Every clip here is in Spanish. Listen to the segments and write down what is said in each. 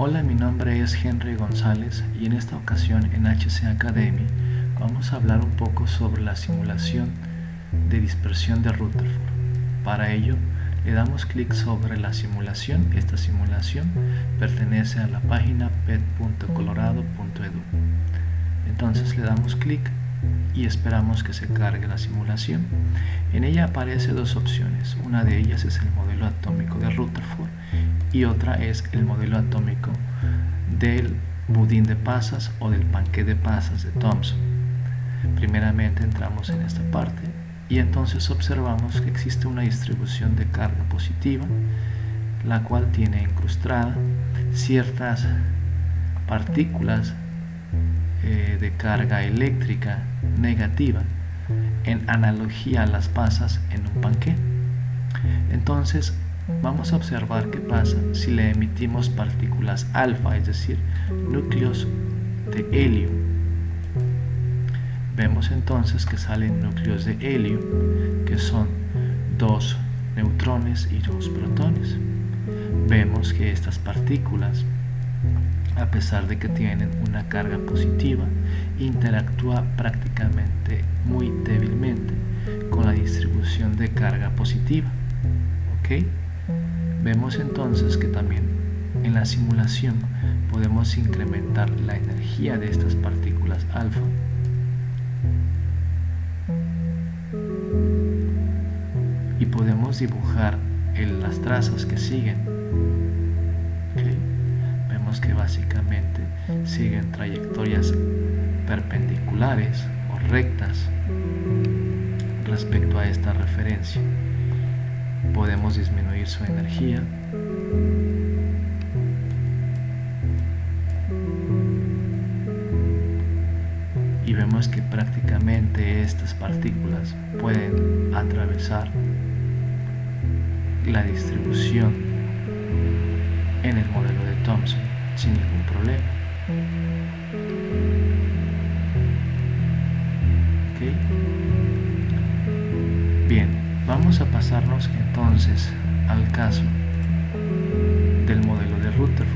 Hola, mi nombre es Henry González y en esta ocasión en HC Academy vamos a hablar un poco sobre la simulación de dispersión de Rutherford. Para ello le damos clic sobre la simulación. Esta simulación pertenece a la página pet.colorado.edu. Entonces le damos clic y esperamos que se cargue la simulación. En ella aparece dos opciones. Una de ellas es el modelo atómico de Rutherford y otra es el modelo atómico del budín de pasas o del panqué de pasas de Thomson. Primeramente entramos en esta parte y entonces observamos que existe una distribución de carga positiva, la cual tiene incrustada ciertas partículas de carga eléctrica negativa en analogía a las pasas en un panqué. Entonces vamos a observar qué pasa si le emitimos partículas alfa, es decir, núcleos de helio. Vemos entonces que salen núcleos de helio, que son 2 neutrones y 2 protones. Vemos que estas partículas, a pesar de que tienen una carga positiva, interactúa prácticamente muy débilmente con la distribución de carga positiva. ¿Ok? Vemos entonces que también en la simulación podemos incrementar la energía de estas partículas alfa y podemos dibujar las trazas que siguen. ¿Okay? Vemos que básicamente siguen trayectorias perpendiculares o rectas respecto a esta referencia. Podemos disminuir su energía y vemos que prácticamente estas partículas pueden atravesar la distribución en el modelo de Thomson sin ningún problema. ¿Okay? Bien, vamos a pasarnos entonces al caso del modelo de Rutherford.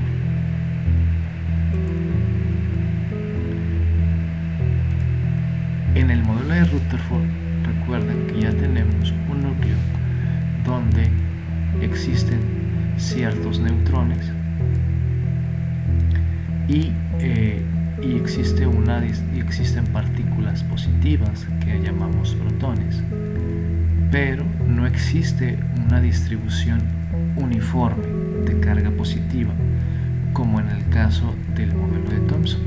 En el modelo de Rutherford, recuerden que ya tenemos un núcleo donde existen ciertos neutrones y existen partículas positivas que llamamos protones, pero no existe una distribución uniforme de carga positiva como en el caso del modelo de Thomson.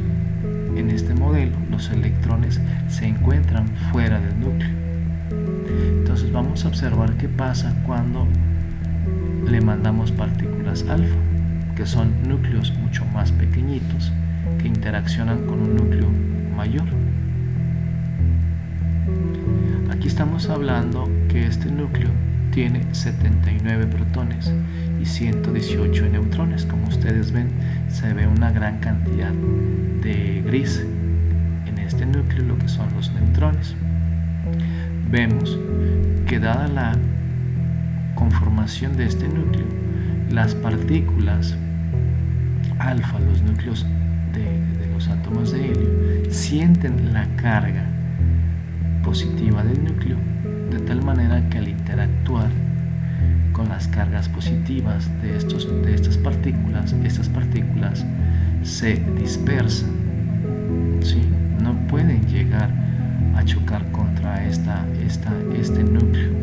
En este modelo los electrones se encuentran fuera del núcleo. Entonces vamos a observar qué pasa cuando le mandamos partículas alfa, que son núcleos mucho más pequeñitos que interaccionan con un núcleo mayor. Aquí estamos hablando que este núcleo tiene 79 protones y 118 neutrones. Como ustedes ven, se ve una gran cantidad de gris en este núcleo, lo que son los neutrones. Vemos que dada la conformación de este núcleo, las partículas alfa, los núcleos de los átomos de helio, sienten la carga positiva del núcleo, de tal manera que al interactuar con las cargas positivas de estas partículas se dispersan, ¿sí? No pueden llegar a chocar contra este núcleo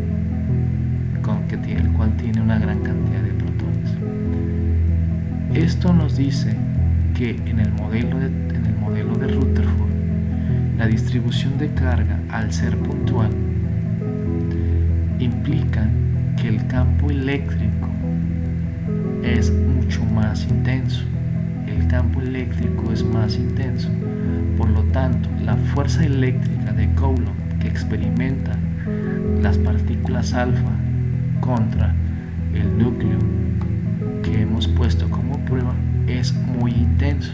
el cual tiene una gran cantidad de protones. Esto nos dice que en el modelo de Rutherford, la distribución de carga, al ser puntual, implica que el campo eléctrico es mucho más intenso. El campo eléctrico es más intenso, por lo tanto la fuerza eléctrica de Coulomb que experimentan las partículas alfa contra el núcleo que hemos puesto como prueba es muy intenso,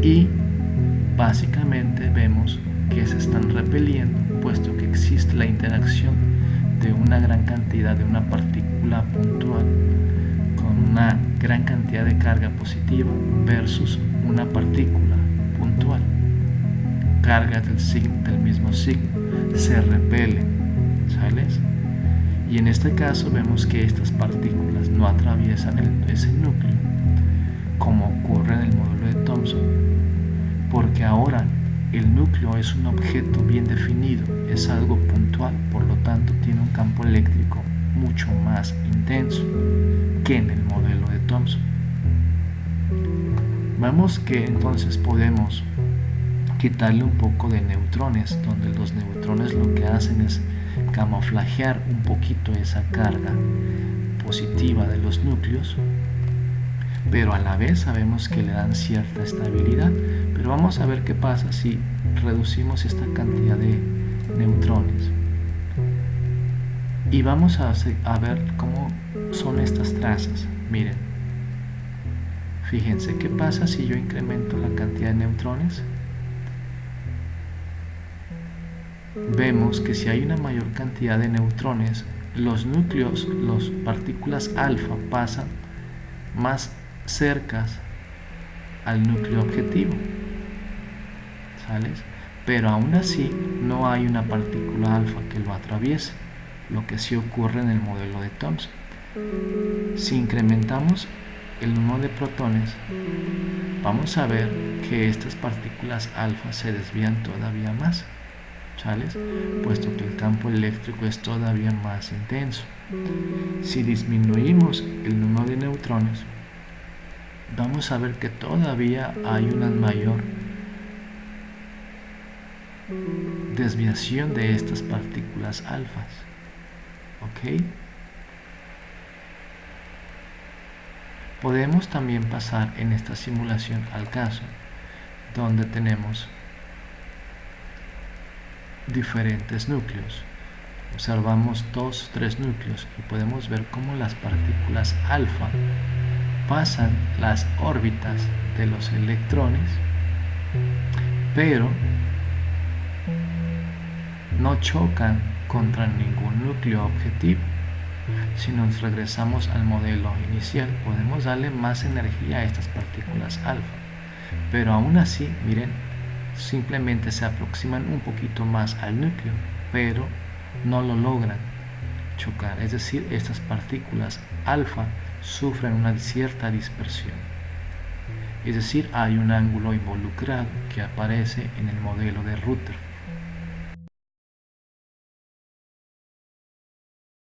y básicamente vemos que se están repeliendo, puesto que existe la interacción de una gran cantidad de una partícula puntual con una gran cantidad de carga positiva versus una partícula puntual. Cargas del mismo signo se repelen, ¿sales? Y en este caso vemos que estas partículas no atraviesan ese núcleo como ocurre en el módulo de Thomson, porque ahora el núcleo es un objeto bien definido, es algo puntual, por lo tanto tiene un campo eléctrico mucho más intenso que en el modelo de Thomson. Vemos que entonces podemos quitarle un poco de neutrones, donde los neutrones lo que hacen es camuflajear un poquito esa carga positiva de los núcleos, pero a la vez sabemos que le dan cierta estabilidad. Pero vamos a ver qué pasa si reducimos esta cantidad de neutrones y vamos a ver cómo son estas trazas. Miren, fíjense qué pasa si yo incremento la cantidad de neutrones. Vemos que si hay una mayor cantidad de neutrones, los núcleos, las partículas alfa pasan más cercas al núcleo objetivo, ¿sales? Pero aún así no hay una partícula alfa que lo atraviese, lo que sí ocurre en el modelo de Thomson. Si incrementamos el número de protones, vamos a ver que estas partículas alfa se desvían todavía más, ¿sales? Puesto que el campo eléctrico es todavía más intenso. Si disminuimos el número de neutrones, vamos a ver que todavía hay una mayor desviación de estas partículas alfas. ¿Ok? Podemos también pasar en esta simulación al caso donde tenemos diferentes núcleos. Observamos 2 o 3 núcleos y podemos ver cómo las partículas alfa pasan las órbitas de los electrones, pero no chocan contra ningún núcleo objetivo. Si nos regresamos al modelo inicial, podemos darle más energía a estas partículas alfa, pero aún así, miren, simplemente se aproximan un poquito más al núcleo, pero no lo logran chocar. Es decir, estas partículas alfa sufren una cierta dispersión. Es decir, hay un ángulo involucrado que aparece en el modelo de Rutherford.